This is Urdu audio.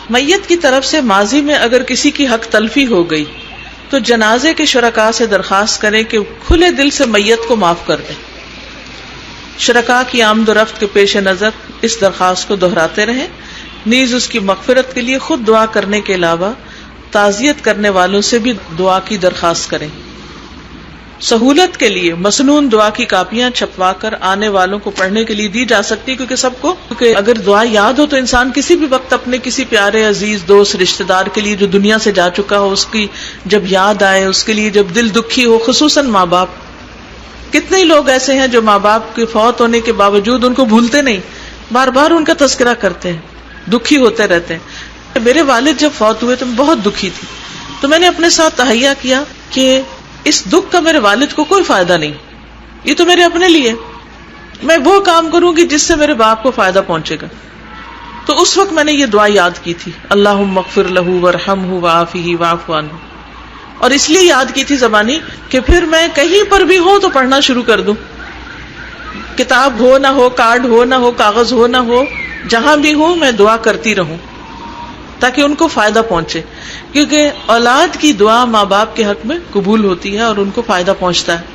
میت کی طرف سے ماضی میں اگر کسی کی حق تلفی ہو گئی تو جنازے کے شرکاء سے درخواست کریں کہ کھلے دل سے میت کو معاف کر دیں. شرکاء کی آمد و رفت کے پیش نظر اس درخواست کو دہراتے رہیں. نیز اس کی مغفرت کے لیے خود دعا کرنے کے علاوہ تعزیت کرنے والوں سے بھی دعا کی درخواست کریں. سہولت کے لیے مسنون دعا کی کاپیاں چھپوا کر آنے والوں کو پڑھنے کے لیے دی جا سکتی، کیونکہ اگر دعا یاد ہو تو انسان کسی بھی وقت اپنے کسی پیارے عزیز دوست رشتہ دار کے لیے جو دنیا سے جا چکا ہو اس کی جب یاد آئے، اس کے لیے جب دل دکھی ہو، خصوصاً ماں باپ. کتنے ہی لوگ ایسے ہیں جو ماں باپ کے فوت ہونے کے باوجود ان کو بھولتے نہیں، بار بار ان کا تذکرہ کرتے ہیں، دکھی ہوتے رہتے ہیں. میرے والد جب فوت ہوئے تو میں بہت دکھی تھی، تو میں نے اپنے ساتھ تہیہ کیا کہ اس دکھ کا میرے والد کو کوئی فائدہ نہیں، یہ تو میرے اپنے لیے، میں وہ کام کروں گی جس سے میرے باپ کو فائدہ پہنچے گا. تو اس وقت میں نے یہ دعا یاد کی تھی، اللہم اغفر لہ وارحمہ وعافہ واعف عنہ، اور اس لیے یاد کی تھی زبانی کہ پھر میں کہیں پر بھی ہوں تو پڑھنا شروع کر دوں. کتاب ہو نہ ہو، کارڈ ہو نہ ہو، کاغذ ہو نہ ہو، جہاں بھی ہوں میں دعا کرتی رہوں تاکہ ان کو فائدہ پہنچے، کیونکہ اولاد کی دعا ماں باپ کے حق میں قبول ہوتی ہے اور ان کو فائدہ پہنچتا ہے.